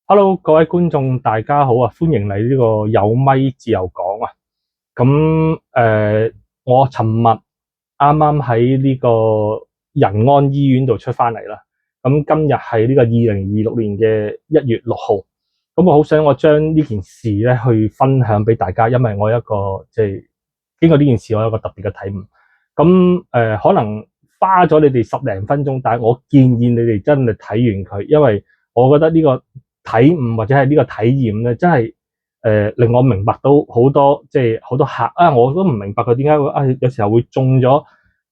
Hello，各位觀眾，大家好啊！歡迎嚟呢個有咪自由講啊！我尋日啱啱喺呢個仁安醫院度出返嚟啦。咁今日係呢個2026年嘅1月6號。我好想將呢件事咧去分享俾大家，因為我有一個經過呢件事，我有一個特別嘅體悟。可能花咗你哋10零分鐘，但係我建議你哋真係睇完佢，因為我覺得呢個體悟或者係呢個體驗咧，真係令我明白到好多好多客啊，我都唔明白佢點解會有時候會中咗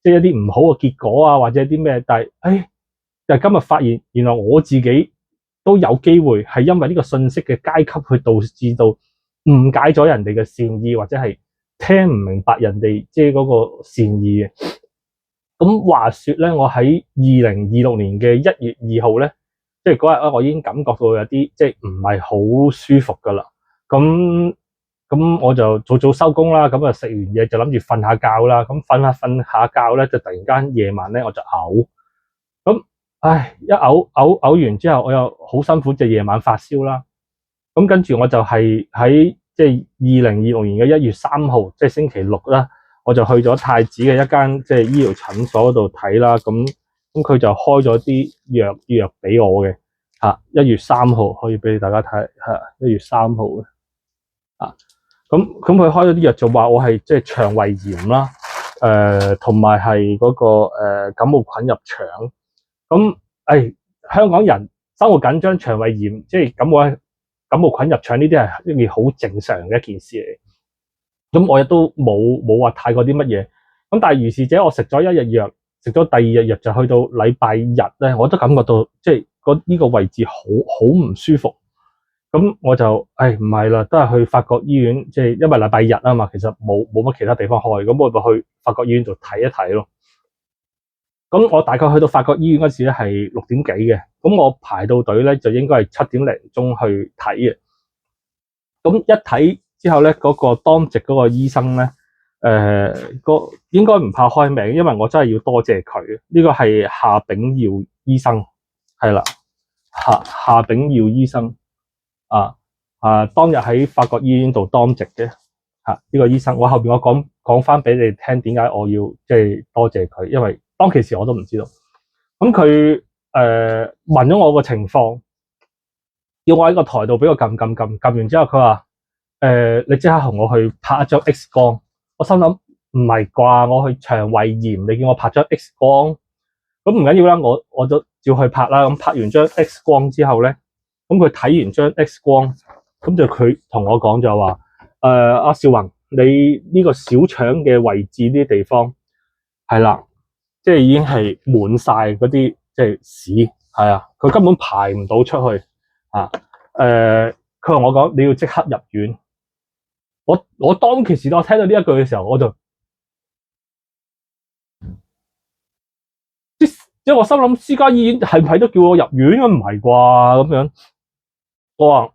一啲唔好嘅結果啊，或者啲咩，但係今日發現原來我自己都有機會係因為呢個信息嘅階級去導致到誤解咗人哋嘅善意，或者係聽唔明白人哋嗰個善意嘅。咁話說咧，我喺2026年嘅1月2號咧。嗰日我已經感覺到有啲唔係好舒服噶啦，咁我就早收工啦，咁食完嘢就諗住瞓下覺啦，咁瞓下覺咧就突然間夜晚咧我就嘔，咁一嘔完之後我又好辛苦，就夜晚發燒啦，咁跟住我就係喺2026年嘅1月3號，星期六啦，我就去咗太子嘅一間醫療診所度睇啦，咁佢就開咗啲藥俾我嘅，1月3號可以俾大家睇，1月3號嘅，咁佢開咗啲藥就話我係腸胃炎啦，同埋係嗰個感冒菌入腸，咁香港人生活緊張，腸胃炎感冒菌入腸呢啲係一件好正常嘅一件事嚟，咁我亦都冇話太過啲乜嘢，咁但係如是者我食咗一日藥。食咗第二日藥就去到禮拜日咧，我都感覺到呢個位置好唔舒服。咁我就唔係啦，都係去法國醫院，因為禮拜日啊嘛，其實冇乜其他地方開，咁我就去法國醫院度睇一睇咯。咁我大概去到法國醫院嗰時咧係6點幾嘅，咁我排到隊咧就應該係7點零鐘去睇嘅。咁一睇之後咧，嗰個當值嗰個醫生咧。應該唔怕開名，因為我真係要多謝佢。呢個係夏炳耀醫生，係啦，夏炳耀醫生當日喺法國醫院度當值嘅呢個醫生。我後邊我講翻俾你聽點解我要多謝佢，因為當其時我都唔知道。咁佢問咗我個情況，要我喺個台度俾我撳完之後，佢話你即刻同我去拍一張 X 光。我心諗唔係啩，我去腸胃炎，你叫我拍張 X 光，咁唔緊要啦，我就照去拍啦。咁拍完張 X 光之後咧，咁佢睇完張 X 光，咁就佢同我講就話，阿少宏，你呢個小腸嘅位置呢啲地方係啦，已經係滿晒嗰啲屎，係啊，佢根本排唔到出去佢同我講你要即刻入院。我當其時我聽到呢一句嘅時候，我就我心諗私家醫院係唔係都叫我入院？唔係啩咁樣？我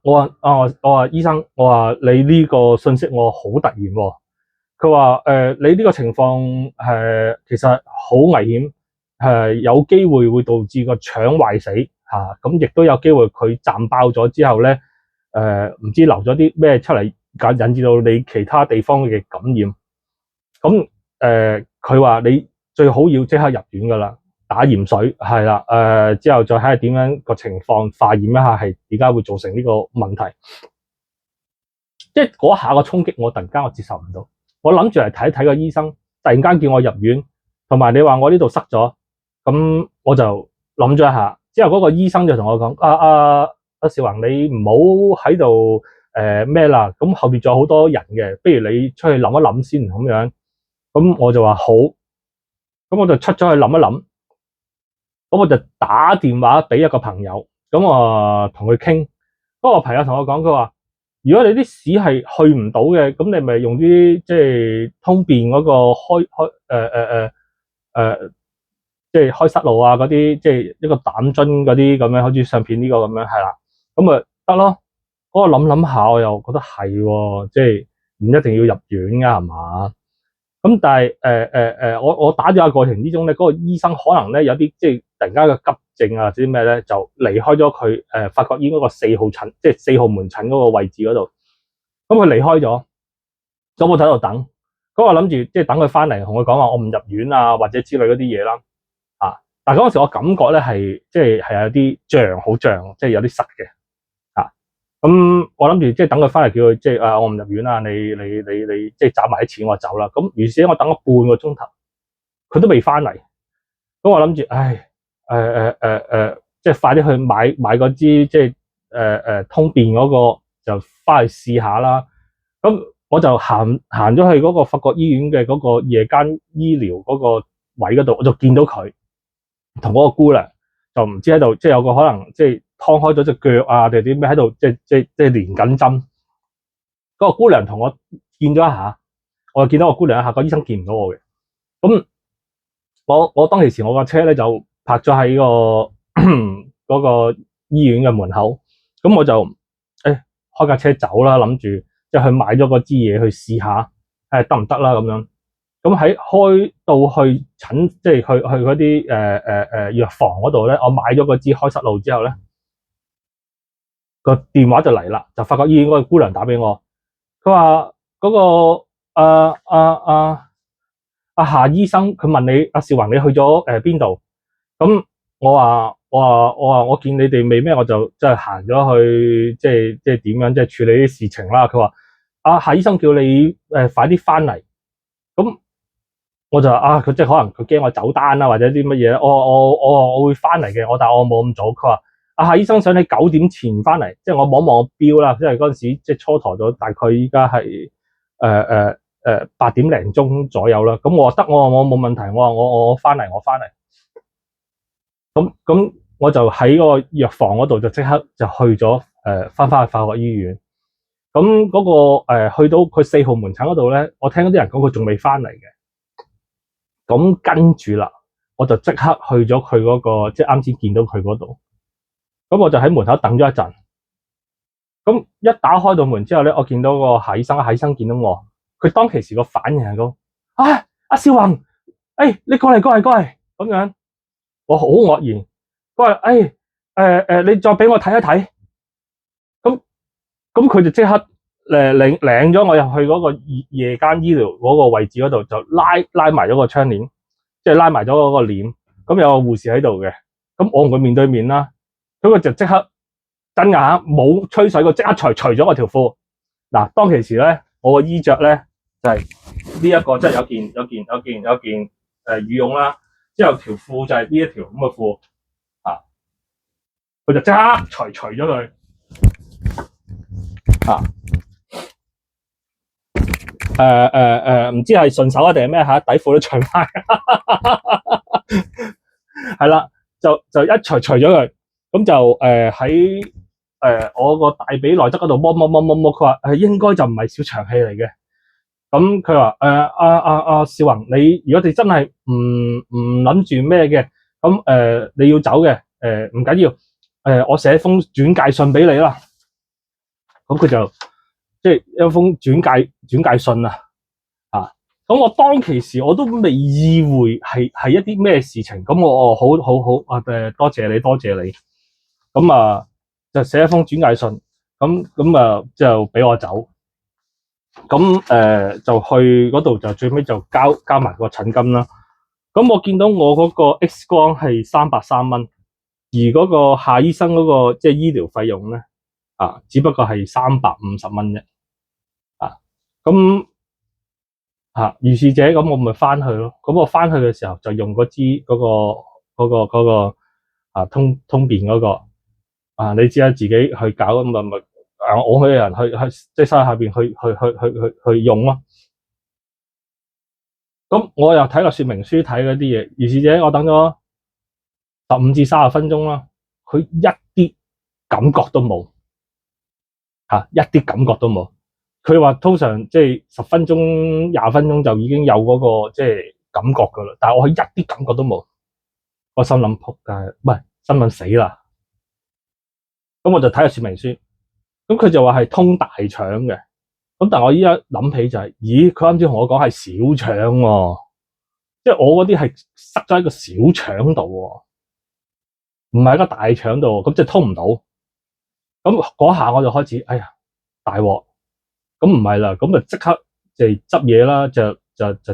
話醫生，我話你呢個信息我好突然喎。佢話你呢個情況其實好危險，有機會會導致個腸壞死咁亦都有機會佢站爆咗之後咧唔知流咗啲咩出嚟，引致到你其他地方嘅感染。咁佢話你最好要即刻入院噶啦，打鹽水係啦，之後再睇下點樣個情況，化驗一下係點解會造成呢個問題。嗰下個衝擊，我突然間我接受唔到。我諗住嚟睇睇個醫生，突然間叫我入院，同埋你話我呢度塞咗，咁我就諗咗一下。之後嗰個醫生就同我講：阿少宏，你唔好喺度咩啦，咁後邊仲有好多人嘅，不如你出去諗一諗先咁樣。咁我就話好，咁我就出咗去諗一諗，咁我就打電話俾一個朋友，咁我同佢傾。嗰個朋友同我講，佢話如果你啲屎係去唔到嘅，咁你咪用啲通便嗰個開塞露啊嗰啲，一個膽樽嗰啲咁樣，好似相片呢個咁樣係啦，咁咪得咯。我諗下，我又覺得係喎，唔一定要入院噶係嘛。咁但係我打電話過程之中咧，嗰個醫生可能咧有啲突然間嘅急症啊，或者啲咩咧，就離開咗佢法國醫院嗰個4號診，即係4號門診嗰個位置嗰度。咁佢離開咗，咁我喺度等。咁我諗住即係等佢翻嚟同佢講話，我唔入院啊，或者之類嗰啲嘢啦。但係嗰陣時我感覺咧係即係有啲脹，好脹，即係有啲塞嘅。咁我諗住即係等佢翻嚟叫佢即係我唔入院啦，你即係找埋啲錢我走啦。咁於是我等咗半個鐘頭，佢都未翻嚟。咁我諗住，即係快啲去買嗰支即係通便嗰個就翻去試下啦。咁我就行咗去嗰個法國醫院嘅嗰個夜間醫療嗰個位嗰度，我就見到佢同嗰個姑娘就唔知喺度，即係有個可能即係劏開咗隻腳啊，定係點咩喺度，即係連緊針。嗰個姑娘同我見咗一下，我就見到個姑娘一下，個醫生見唔到我嘅。咁我當其時我架車咧就泊咗喺嗰個醫院嘅門口，咁我就開架車走啦，諗住即係去買咗嗰支嘢去試下，得唔得啦咁樣。咁喺開到去即係去嗰啲藥房嗰度咧，我買咗嗰支開塞露之後咧，個電話就嚟啦，就法國醫院嗰個姑娘打俾我，佢話嗰個夏醫生佢問你阿少宏你去咗邊度？咁我見你哋未咩，我就即係行咗去即係點樣即係處理啲事情啦。佢話夏醫生叫你快啲翻嚟。咁我就話佢即係可能佢驚我走單啦，或者啲乜嘢。我會翻嚟嘅，但係我冇咁早。佢話夏醫生想你9點前翻嚟，即係我望望個錶啦，因為嗰陣時即係蹉跎咗，大概依家係8點零鐘左右啦。咁我話得，我冇問題，我翻嚟。咁我就喺個藥房嗰度就即刻就去咗翻去法國醫院。咁嗰個去到佢4號門診嗰度咧，我聽啲人講佢仲未翻嚟嘅。咁跟住啦，我就即刻去咗佢嗰個即係啱先見到佢嗰度。咁我就喺門口等咗一陣。咁一打開到門之後咧，我見到個夏醫生見到我，佢當其時個反應係講：阿少宏，你過嚟咁樣。我好愕然，佢話你再俾我睇一睇。咁佢就即刻領咗我入去嗰個夜間醫療嗰個位置嗰度，就拉埋咗個窗簾，即係拉埋咗嗰個簾。咁有個護士喺度嘅，咁我同佢面對面啦。佢就即刻真牙冇吹水，佢即刻除咗我條褲。嗱，當其時咧，我個衣着咧就係呢一個，即係有件羽絨啦，之後條褲就係呢一條咁嘅褲。佢就即刻除咗佢。唔知係順手啊定係咩底褲都除埋。係啦，就一除咗佢。咁就喺我個大髀內側嗰度摸，佢話應該就唔係小腸氣嚟嘅。咁佢話少宏，如果你真係唔諗住咩嘅，咁你要走嘅，唔緊要，我寫封轉介信俾你啦。咁佢就即係一封轉介信啊。咁我當其時我都未意會係一啲咩事情。咁我好多謝你。咁就寫一封轉介信。咁就俾我走。咁就去嗰度就最尾就交埋個診金啦。咁我見到我嗰個 X 光係330蚊，而嗰個夏醫生嗰個即係醫療費用咧只不過係350蚊啫。咁如是者，咁我咪翻去咯。咁我翻去嘅時候就用嗰支嗰個通便嗰個你知啦，自己去搞咁咪我去人去即係收喺下邊去用咯。咁我又睇個說明書睇嗰啲嘢，如是者我等咗15至30分鐘啦，佢一啲感覺都冇，一啲感覺都冇。佢話通常即係10分鐘、20分鐘就已經有嗰個即係感覺噶啦，但係我係一啲感覺都冇。我心諗仆街，唔係心諗死啦。咁我就睇下說明書，咁佢就話係通大腸嘅。咁但係我依家諗起就係，咦？佢啱先同我講係小腸喎，即係我嗰啲係塞咗喺個小腸度喎。唔係喺個大腸度，咁即係通唔到。咁嗰下我就開始，哎呀，大鑊！咁唔係啦，咁就即刻就執嘢啦，就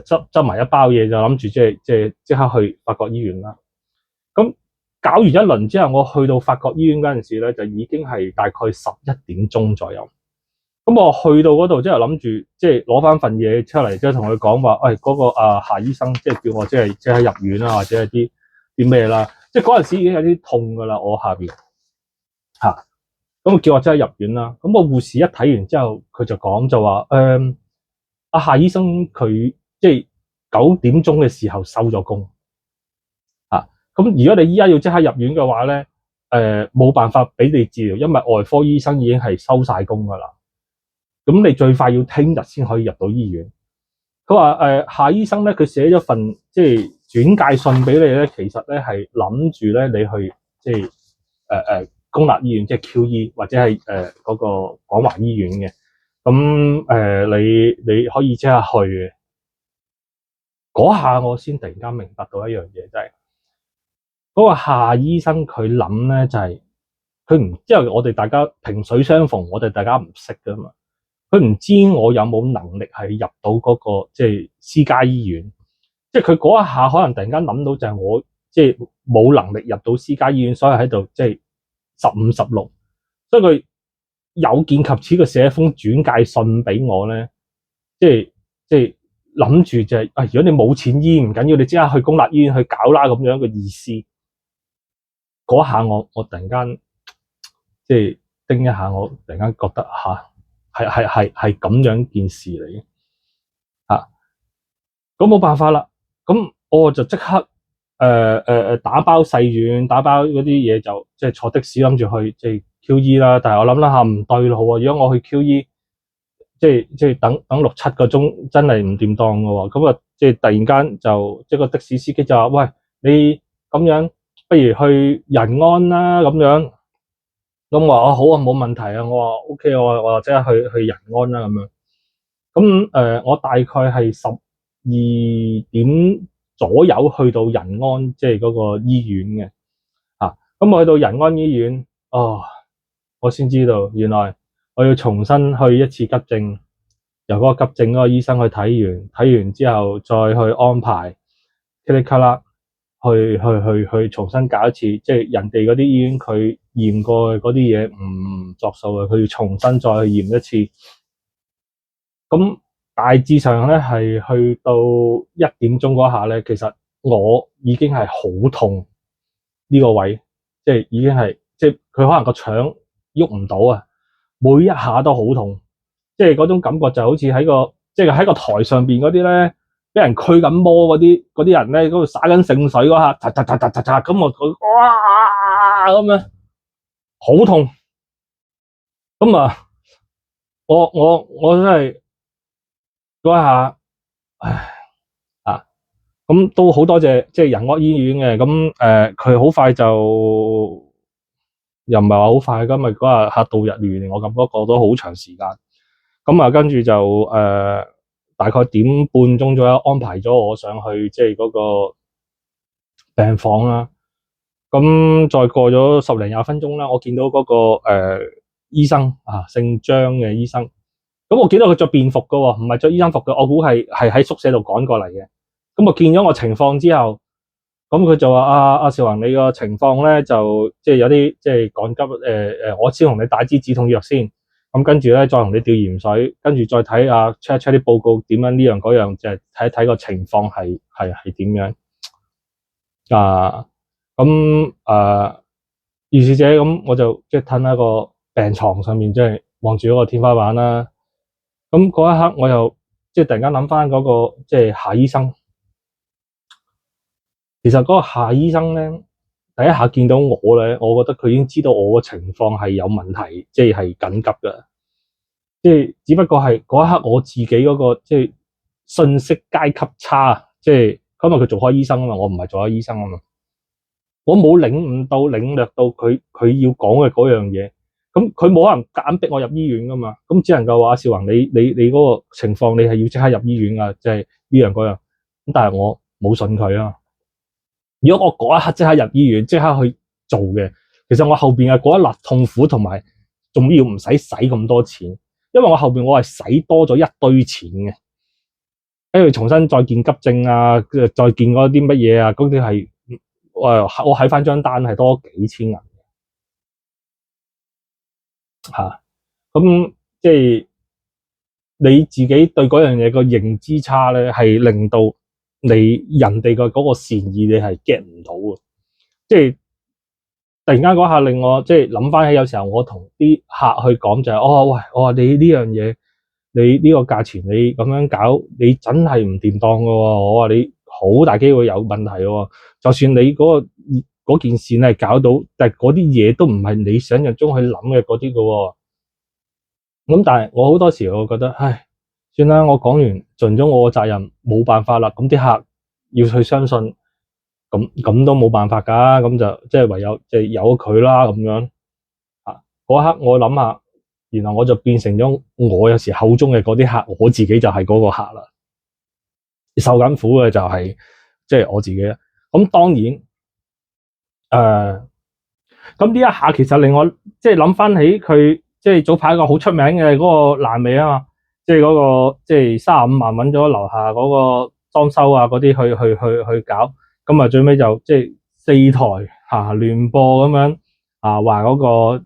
執埋一包嘢，就諗住即刻去法國醫院啦。咁搞完一輪之後，我去到法國醫院嗰陣時咧，就已經係大概11點鐘左右。咁我去到嗰度，即係諗住即係攞翻份嘢出嚟，即係同佢講話，喂，嗰個夏醫生即係叫我即係入院啦，或者係啲咩啦。即係嗰陣時已經有啲痛噶啦，我下邊嚇。咁叫我即刻入院啦。咁個護士一睇完之後，佢就講就話，夏醫生佢即係9點鐘嘅時候收咗工。咁如果你依家要即刻入院嘅話咧，冇辦法俾你治療，因為外科醫生已經係收晒工噶啦。咁你最快要聽日先可以入到醫院。佢話夏醫生咧，佢寫咗份即係轉介信俾你咧，其實咧係諗住咧你去即係公立醫院，即係 QE 或者係嗰個廣華醫院嘅。咁你可以即刻去嘅。嗰下我先突然間明白到一樣嘢，就係嗰個夏醫生佢諗咧就係佢唔，因為我哋大家萍水相逢，我哋大家唔識噶嘛。佢唔知我有冇能力係入到嗰個即係私家醫院，即係佢嗰一下可能突然間諗到就係我即係冇能力入到私家醫院，所以喺度即係15、16，所以佢有見及此，佢寫一封轉介信俾我咧，即係諗住就係如果你冇錢醫唔緊要，你即刻去公立醫院去搞啦咁樣嘅意思。嗰下我突然間即係叮一下，我突然間覺得係咁樣件事嚟嘅嚇。咁冇辦法啦，咁我就即刻打包細丸，打包嗰啲嘢就即係坐的士諗住去即係 QE 啦。但係我諗啦下唔對路喎，如果我去 QE 即係等6、7個鐘，真係唔掂當㗎喎。咁啊即係突然間就即係個的士司機就話：喂，你咁樣不如去仁安啦咁樣。咁我話好啊，冇問題啊。我話 OK，我即刻去仁安啦咁樣。咁我大概係12點左右去到仁安，即係嗰個醫院嘅。咁我去到仁安醫院，我先知道原來我要重新去一次急症，由嗰個急症嗰個醫生去睇完之後再去安排，噼里卡啦去重新搞一次，即係人哋嗰啲醫院佢驗過嗰啲嘢唔作數嘅，佢要重新再去驗一次。咁大致上咧係去到1點鐘嗰下咧，其實我已經係好痛呢個位，即係已經係即係佢可能個腸喐唔到啊，每一下都好痛，即係嗰種感覺就好似喺個台上邊嗰啲咧，俾人驅緊魔嗰啲人咧，嗰度灑緊聖水嗰下，咁我哇咁樣好痛，咁啊我真係嗰下咁都好多謝即係仁安醫院嘅。咁佢好快就又唔係話好快，今日嗰日客到日聯，我感覺過咗好長時間。咁跟住就大概1點半鐘左右安排咗我上去即係嗰個病房啦。咁再過咗10零20分鐘啦，我見到嗰個醫生姓張嘅醫生。咁我見到佢着便服㗎喎，唔係着醫生服嘅，我估係喺宿舍度趕過嚟嘅。咁我見咗我情況之後，咁佢就話阿兆宏，你個情況咧就即係有啲即係趕急，我先同你打支止痛藥先，咁跟住咧再同你吊鹽水，跟住再睇check 一 check 啲報告點樣呢樣嗰樣，就係睇一睇個情況係點樣。如是者咁我就即係瞓喺個病床上面，即係望住嗰個天花板啦。咁嗰一刻我又即係突然間諗翻嗰個即係夏醫生。其實嗰個夏醫生咧，第一下見到我咧，我覺得佢已經知道我個情況係有問題，即係緊急㗎。即係只不過係嗰一刻我自己嗰個即係信息階級差，即係因為佢做開醫生啊嘛，我唔係做開醫生啊嘛，我冇領悟到、領略到佢要講嘅嗰樣嘢。咁佢冇可能夾硬逼我入醫院噶嘛，咁只能夠話兆宏，你嗰個情況你係要即刻入醫院噶，即係呢樣嗰樣。咁但係我冇信佢啊。如果我嗰一刻即刻入醫院，即刻去做嘅，其實我後邊嘅嗰一粒痛苦同埋仲要唔使咁多錢，因為我後邊我係使多咗一堆錢嘅，跟住重新再見急症啊，再見嗰啲乜嘢啊，嗰啲係我睇翻張單係多幾千銀嚇，咁即係你自己對嗰樣嘢個認知差咧，係令到你人哋嘅嗰個善意你係 get 唔到嘅，即係突然間嗰下令我即係諗翻起有時候我同啲客去講就係，喂，我話你呢樣嘢，你呢個價錢你咁樣搞，你真係唔掂當㗎喎，我話你好大機會有問題喎，就算你嗰件事係搞到，但係嗰啲嘢都唔係你想象中去諗嘅嗰啲㗎喎。咁但係我好多時我覺得，唉，算啦，我講完盡咗我嘅責任，冇辦法啦。咁啲客要去相信，咁都冇辦法㗎，咁就即係唯有即係由佢啦咁樣。啊，嗰刻我諗下，然後我就變成咗我有時口中嘅嗰啲客，我自己就係嗰個客啦。受緊苦嘅就係即係我自己啦。咁當然咁呢一下其實令我即係諗翻起佢。即係早排一個好出名嘅嗰個爛尾啊嘛，即係嗰個即係35萬揾咗樓下嗰個裝修啊嗰啲去搞，咁啊最尾就即係4台聯播咁樣話嗰個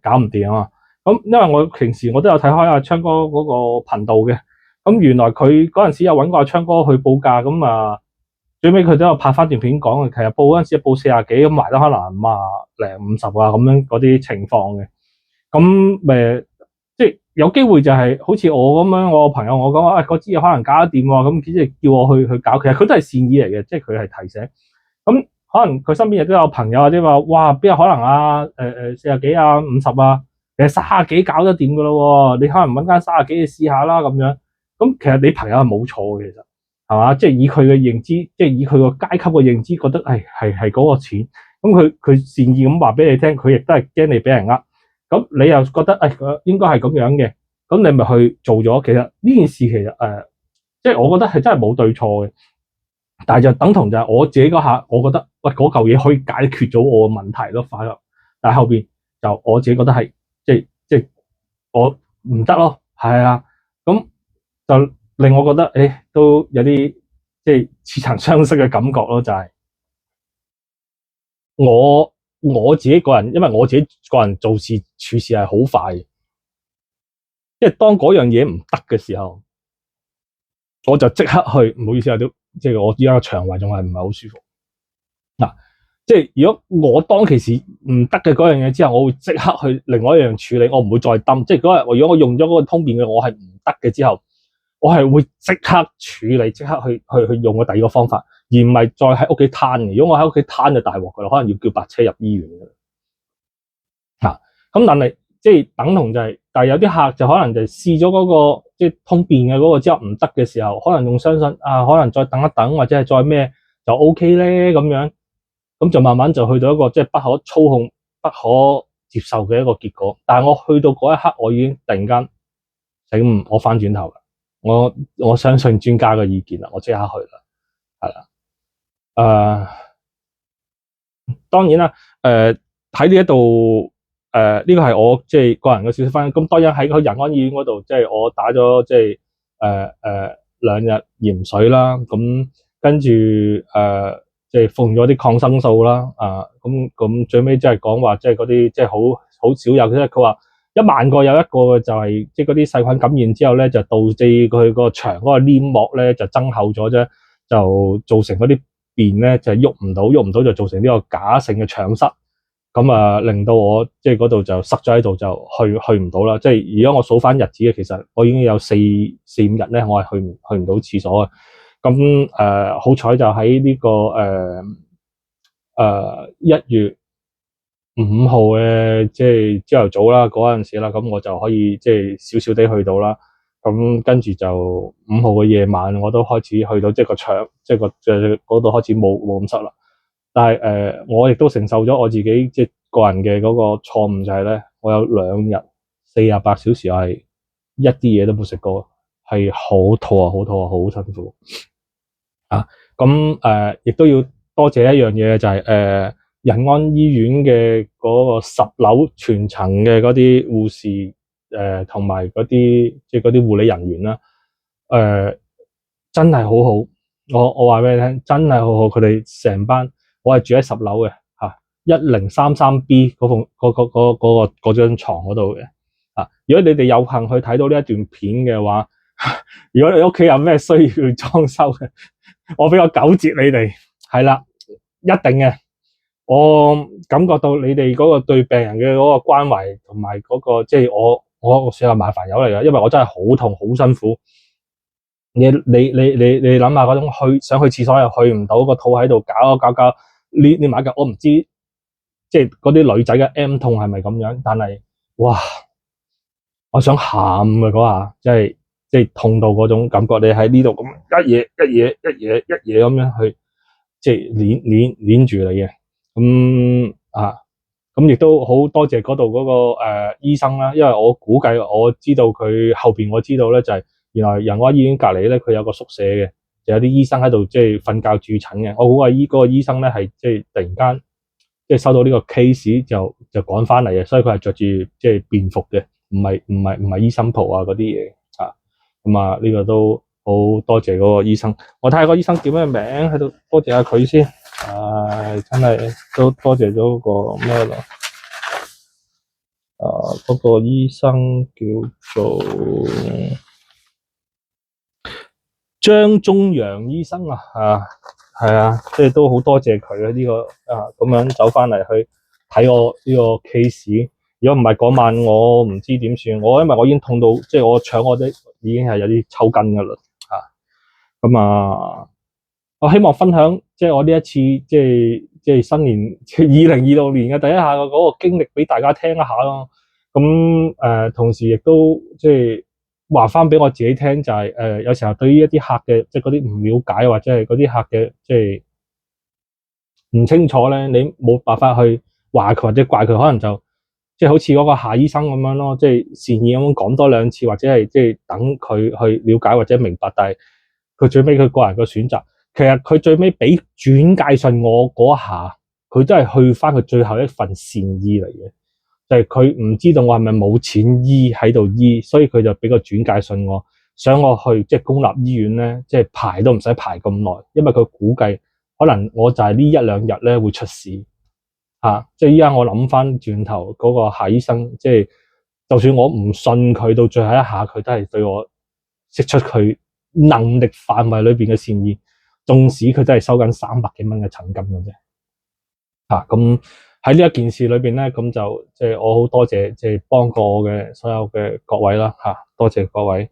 搞唔掂啊嘛，咁因為我平時我都有睇開阿昌哥嗰個頻道嘅，咁原來佢嗰陣時有揾過阿昌哥去報價，咁啊最尾佢都有拍翻段片講嘅，其實報嗰陣時報40幾咁賣得可能50啊咁樣嗰啲情況嘅。咁即係有機會就係好似我咁樣，我個朋友我講話，嗰支嘢可能搞得掂喎，咁即係叫我去搞，其實佢都係善意嚟嘅，即係佢係提醒。咁可能佢身邊亦都有朋友或者話，哇，邊有可能啊？40幾啊50啊，其實30幾搞得掂噶咯喎，你可能揾間30幾去試下啦咁樣。咁其實你朋友係冇錯嘅，其實係嘛？即係以佢嘅認知，即係以佢個階級嘅認知，覺得係嗰個錢。咁佢善意咁話俾你聽，佢亦都係驚你俾人呃。咁你又覺得應該係咁樣嘅，咁你咪去做咗。其實呢件事其實即係我覺得係真係冇對錯嘅，但係就等同就係我自己嗰下，我覺得嗰嚿嘢可以解決咗我嘅問題咯，快樂。但係後邊就我自己覺得係即係我唔得咯，係啊，咁就令我覺得都有啲即係似曾相識嘅感覺咯，就係我自己個人，因為我自己個人做事處事係好快嘅，即係當嗰樣嘢唔得嘅時候，我就即刻去，唔好意思啊，即係我而家個腸胃仲係唔係好舒服嗱。即係如果我當其時唔得嘅嗰樣嘢之後，我會即刻去另外一樣處理，我唔會再抌。即係嗰日如果我用咗嗰個通便嘅，我係唔得嘅之後，我係會即刻處理，即刻去用個第二個方法。而唔係再喺屋企攤嘅，如果我喺屋企攤就大鑊噶啦，可能要叫白車入醫院噶啦。咁但係即係等同就係，但係有啲客就可能就試咗嗰個即係通便嘅嗰個之後唔得嘅時候，可能仲相信可能再等一等或者係再咩就 OK 咧咁樣，咁就慢慢就去到一個即係不可操控、不可接受嘅一個結果。但係我去到嗰一刻，我已經突然間醒悟，我翻轉頭啦，我相信專家嘅意見啦，我即刻去啦，係啦。當然啦，喺呢一度，呢個係我即係個人嘅少少分享。咁當然喺個仁安醫院嗰度，即係我打咗即係2日鹽水啦。咁跟住即係服咗啲抗生素啦。咁最尾即係講話，即係嗰啲即係好少有，即係佢話1萬個有一個就係即係嗰啲細菌感染之後咧，就導致佢個腸嗰個黏膜咧就增厚咗啫，就造成嗰啲便咧就喐唔到就造成呢個假性嘅腸塞，咁令到我即係嗰度就塞咗喺度，就去唔到啦。即係如果我數翻日子嘅，其實我已經有4、5日咧，我係去唔到廁所嘅。咁好彩就喺呢個1月5號嘅即係朝頭早啦嗰陣時啦，咁我就可以即係少少地去到啦。咁跟住就5號嘅夜晚，我都開始去到即係個腸，即係嗰度開始冇咁塞啦。但係我亦都承受咗我自己即係個人嘅嗰個錯誤，就係咧，我有2日48小時係一啲嘢都冇食過，係好肚啊，好辛苦啊。咁亦都要多謝一樣嘢，就係仁安醫院嘅嗰個10樓全層嘅嗰啲護士同埋嗰啲即係嗰啲護理人員啦，真係好好。我話俾你聽，真係好好。佢哋成班，我係住喺10樓嘅1033B 嗰張床嗰度嘅。如果你哋有幸去睇到呢一段片嘅話，如果你屋企有咩需要裝修嘅，我俾個9折你哋，係啦，一定嘅。我感覺到你哋嗰個對病人嘅嗰個關懷同埋嗰個即係我算係麻煩友嚟㗎，因為我真係好痛好辛苦。你諗下嗰種想去廁所又去唔到，個肚喺度搞捏埋一嚿，我唔知即係嗰啲女仔嘅 M 痛係咪咁樣，但係哇，我想喊啊嗰下，即係痛到嗰種感覺。你喺呢度咁一嘢咁樣去，即係捏住你嘅。咁亦都好多謝嗰度嗰個醫生啦，因為我估計我知道佢後邊我知道咧就係原來仁安醫院隔離咧佢有個宿舍嘅，就有啲醫生喺度即係瞓覺駐診嘅。我估計嗰個醫生咧係即係突然間即係收到呢個 case 就趕翻嚟嘅，所以佢係着住即係便服嘅，唔係醫生袍啊嗰啲嘢啊。咁啊呢個都好多謝嗰個醫生。我睇下個醫生叫咩名喺度，多謝下佢先。真係都多謝咗個咩咯？嗰個醫生叫做張忠陽醫生啊，係啊，即係都好多謝佢啊呢個咁樣走翻嚟去睇我呢個 case。如果唔係嗰晚，我唔知點算。因為我已經痛到，即係我腸我都已經係有啲抽筋噶啦。我希望分享即係我呢一次即係新年2026年嘅第一下嘅嗰個經歷俾大家聽一下咯。同時亦都即係話翻俾我自己聽，就係有時候對於一啲客嘅即係嗰啲唔了解或者係嗰啲客嘅即係唔清楚咧，你冇辦法去話佢或者怪佢，可能就即係好似嗰個夏醫生咁樣咯，即係善意咁講多兩次，或者係即係等佢去了解或者明白，但係佢最尾佢個人嘅選擇。其實佢最尾俾轉介信我嗰下，佢都係去翻佢最後一份善意嚟嘅，就係佢唔知道我係咪冇錢醫喺度醫，所以佢就俾個轉介信我，想我去即係公立醫院咧，即係排都唔使排咁耐，因為佢估計可能我就係呢一兩日咧會出事即係依家我諗翻轉頭嗰個夏醫生，即係就算我唔信佢，到最後一下佢都係對我釋出佢能力範圍裏邊嘅善意。縱使佢真係收緊300幾蚊嘅診金嘅啫，咁喺呢一件事裏邊咧，咁就即係我好多謝即係幫過我嘅所有嘅各位啦，多謝各位。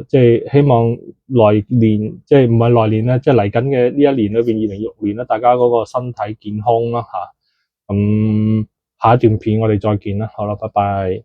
即係希望來年即係唔係來年咧，即係嚟緊嘅呢一年裏邊2026年咧，大家嗰個身體健康啦，咁下一段片我哋再見啦，好啦，拜拜。